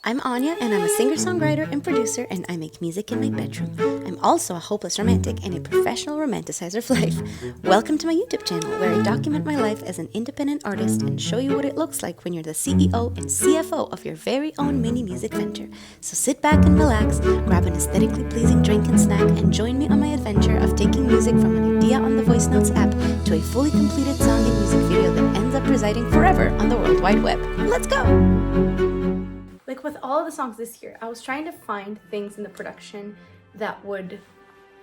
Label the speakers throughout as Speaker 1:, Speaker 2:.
Speaker 1: I'm Anya, and I'm a singer-songwriter and producer, and I make music in my bedroom. I'm also a hopeless romantic and a professional romanticizer of life. Welcome to my YouTube channel, where I document my life as an independent artist and show you what it looks like when you're the CEO and CFO of your very own mini music venture. So sit back and relax, grab an aesthetically pleasing drink and snack, and join me on my adventure of taking music from an idea on the Voice Notes app to a fully completed song and music video that ends up residing forever on the World Wide Web. Let's go! Like with all of the songs this year, I was trying to find things in the production that would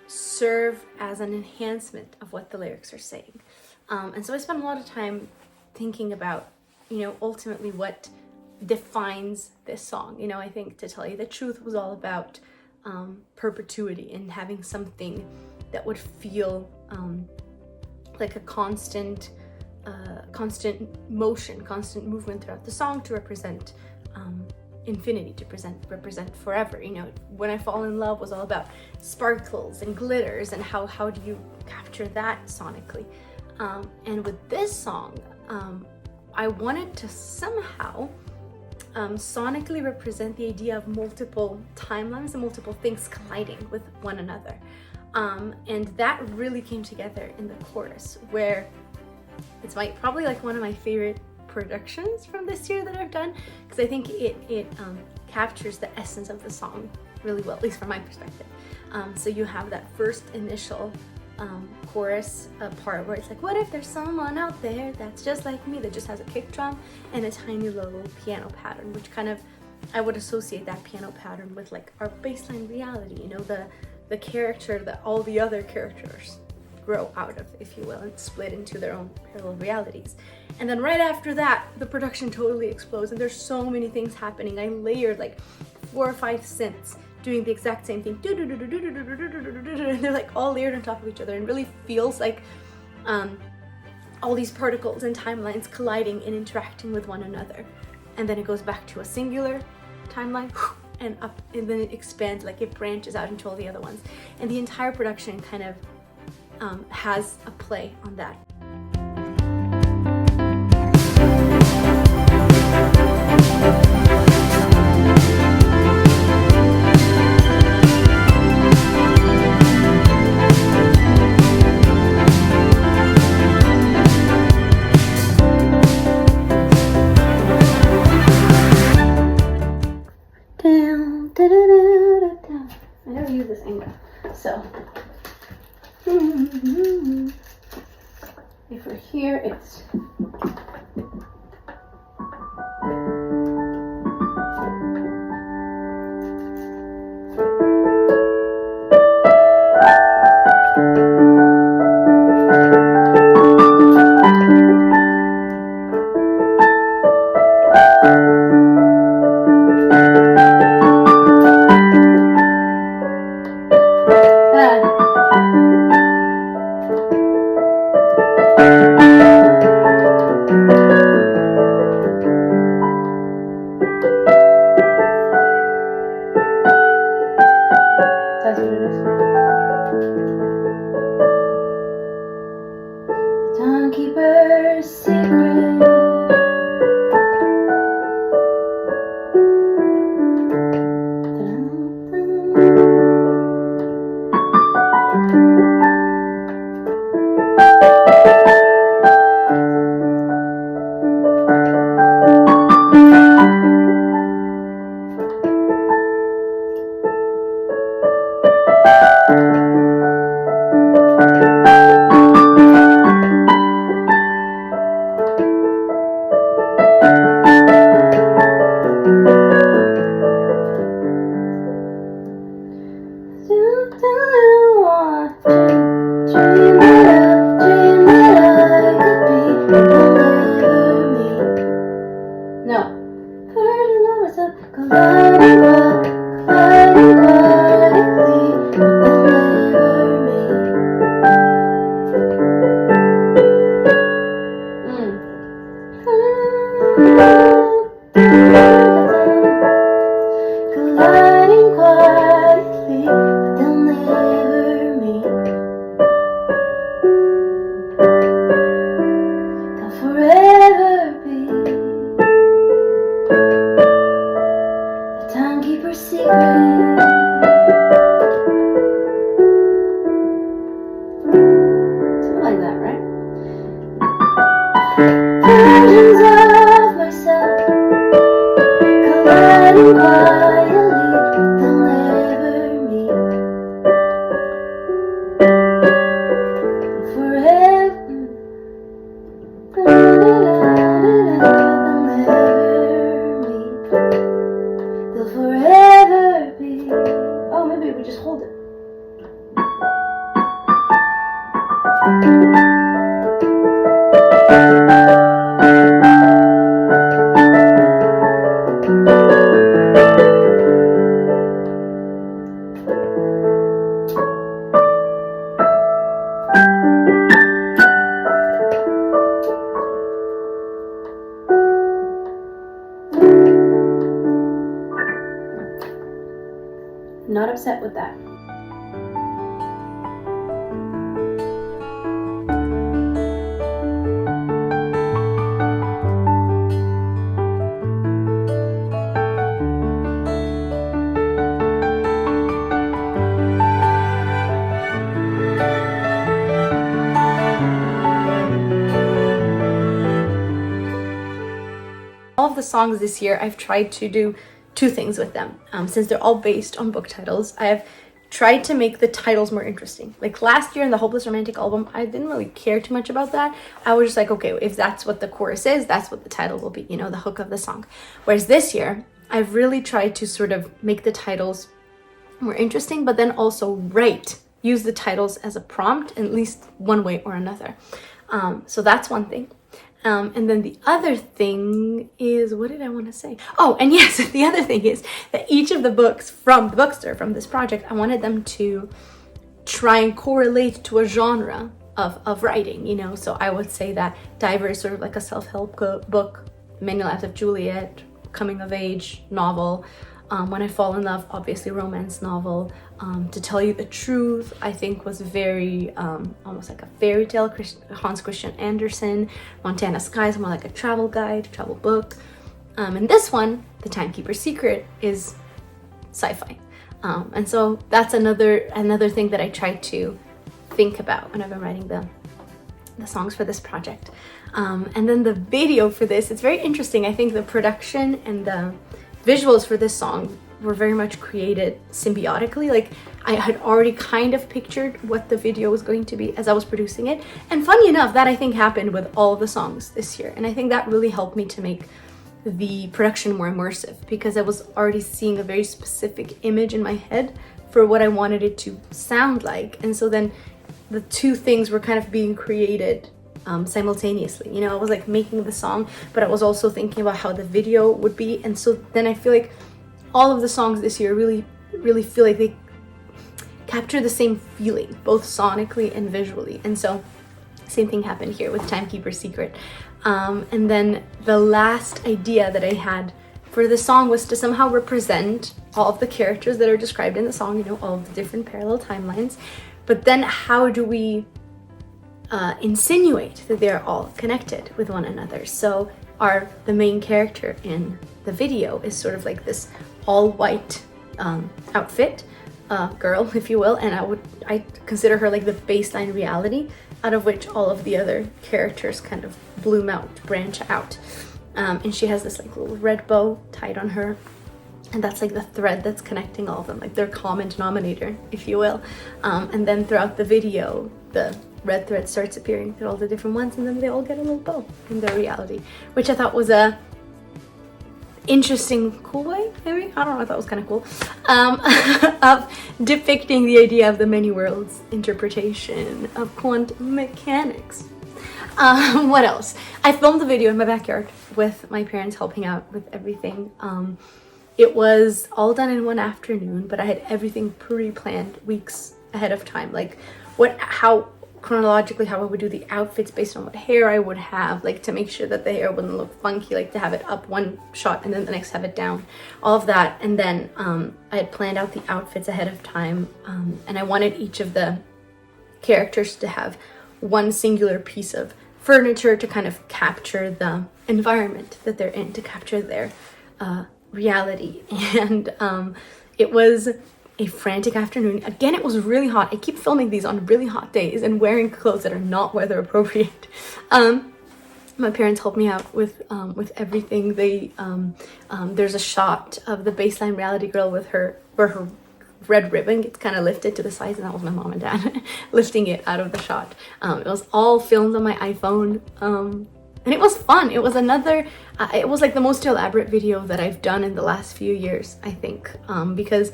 Speaker 1: serve as an enhancement of what the lyrics are saying. And so I spent a lot of time thinking about, ultimately what defines this song. I think, to tell you the truth, was all about perpetuity and having something that would feel like a constant motion, constant movement throughout the song to represent infinity, to represent forever. When I Fall in Love was all about sparkles and glitters, and how do you capture that sonically? And with this song, I wanted to somehow sonically represent the idea of multiple timelines and multiple things colliding with one another. And that really came together in the chorus, where it's probably like one of my favorite productions from this year that I've done, because I think it captures the essence of the song really well, at least from my perspective. So you have that first initial chorus part where it's like, what if there's someone out there that's just like me, that just has a kick drum and a tiny little piano pattern, which kind of, I would associate that piano pattern with like our baseline reality, the character that all the other characters grow out of, if you will, and split into their own parallel realities. And then right after that, the production totally explodes, and there's so many things happening. I layered like 4 or 5 synths doing the exact same thing, and they're like all layered on top of each other, and really feels like all these particles and timelines colliding and interacting with one another. And then it goes back to a singular timeline, and up, and then it expands, like it branches out into all the other ones. And the entire production kind of has a play on that. I never use this angle, so if we're here, it's Timekeeper's secret. Colliding quietly, but they'll never meet. They'll forever be. Timekeeper secret. Something like that, right? Versions of myself colliding quietly, they'll never meet. Forever, they'll never meet. They'll forever be. Oh, maybe we just hold it. Not upset with that. All of the songs this year, I've tried to do two things with them. Since they're all based on book titles, I have tried to make the titles more interesting. Like last year in the Hopeless Romantic album, I didn't really care too much about that. I was just like, okay, if that's what the chorus is, that's what the title will be, you know, the hook of the song. Whereas this year, I've really tried to sort of make the titles more interesting, but then also use the titles as a prompt in at least one way or another. So that's one thing. And then the other thing is, what did I want to say? Oh, and yes, the other thing is that each of the books from the bookstore, from this project, I wanted them to try and correlate to a genre of writing, you know? So I would say that Diver is sort of like a self-help book, Many Lives of Juliet, coming of age novel. When I Fall in Love, obviously romance novel. To Tell You the Truth, I think was very almost like a fairy tale, Hans Christian Andersen. Montana Skies, more like a travel guide, travel book. And this one, The Timekeeper Secret, is sci-fi. And so that's another thing that I try to think about whenever I'm writing the songs for this project. And then the video for this, it's very interesting. I think the production and the visuals for this song were very much created symbiotically. Like I had already kind of pictured what the video was going to be as I was producing it. And funny enough, that I think happened with all the songs this year. And I think that really helped me to make the production more immersive, because I was already seeing a very specific image in my head for what I wanted it to sound like. And so then the two things were kind of being created simultaneously. You know, I was like making the song, but I was also thinking about how the video would be. And so then I feel like all of the songs this year really feel like they capture the same feeling, both sonically and visually. And so same thing happened here with Timekeeper Secret. And then the last idea that I had for the song was to somehow represent all of the characters that are described in the song, you know, all of the different parallel timelines. But then how do we insinuate that they're all connected with one another? So the main character in the video is sort of like this all white outfit girl, if you will, and I consider her like the baseline reality out of which all of the other characters kind of bloom out, branch out. And she has this like little red bow tied on her, and that's like the thread that's connecting all of them, like their common denominator, if you will. And then throughout the video, the red thread starts appearing through all the different ones, and then they all get a little bow in their reality, which I thought was a interesting, cool way, maybe? I don't know, I thought it was kind of cool, of depicting the idea of the many worlds interpretation of quantum mechanics. What else? I filmed the video in my backyard with my parents helping out with everything. It was all done in one afternoon, but I had everything pre-planned weeks ahead of time, like how chronologically how I would do the outfits based on what hair I would have, like to make sure that the hair wouldn't look funky, like to have it up one shot and then the next have it down, all of that. And then I had planned out the outfits ahead of time, and I wanted each of the characters to have one singular piece of furniture to kind of capture the environment that they're in, to capture their reality. And it was a frantic afternoon. Again, it was really hot. I keep filming these on really hot days and wearing clothes that are not weather appropriate. My parents helped me out with everything. They there's a shot of the baseline reality girl with her where her red ribbon gets kind of lifted to the sides, and that was my mom and dad lifting it out of the shot. It was all filmed on my iPhone, and it was fun. It was another it was like the most elaborate video that I've done in the last few years, I think, because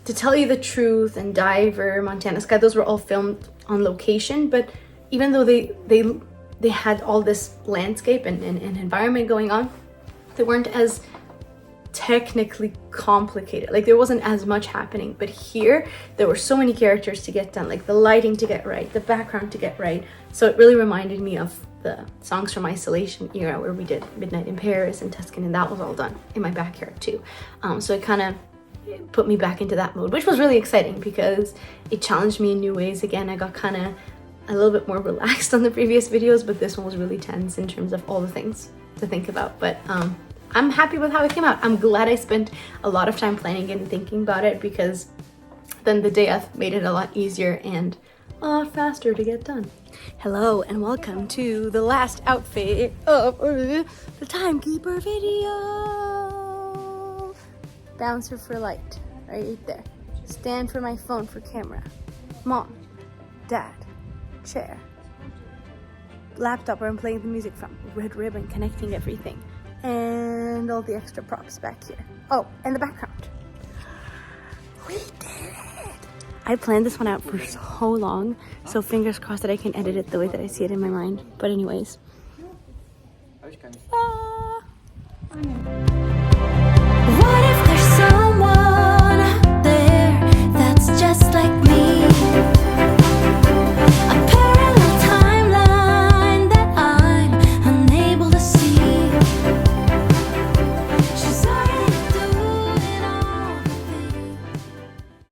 Speaker 1: to tell you the truth, and Diver, Montana Sky, those were all filmed on location, but even though they had all this landscape and environment going on, they weren't as technically complicated. Like, there wasn't as much happening. But here, there were so many characters to get done, like the lighting to get right, the background to get right. So it really reminded me of the Songs from Isolation era, where we did Midnight in Paris and Tuscan, and that was all done in my backyard too. So it kind of put me back into that mode, which was really exciting because it challenged me in new ways. Again, I got kind of a little bit more relaxed on the previous videos, but this one was really tense in terms of all the things to think about. But I'm happy with how it came out. I'm glad I spent a lot of time planning and thinking about it, because then the day of made it a lot easier and a lot faster to get done. Hello and welcome to the last outfit of the Timekeeper video. Bouncer for light, right there. Stand for my phone for camera. Mom, Dad, chair, laptop where I'm playing the music from, red ribbon connecting everything, and all the extra props back here. Oh, and the background. We did it! I planned this one out for so long, so fingers crossed that I can edit it the way that I see it in my mind. But anyways,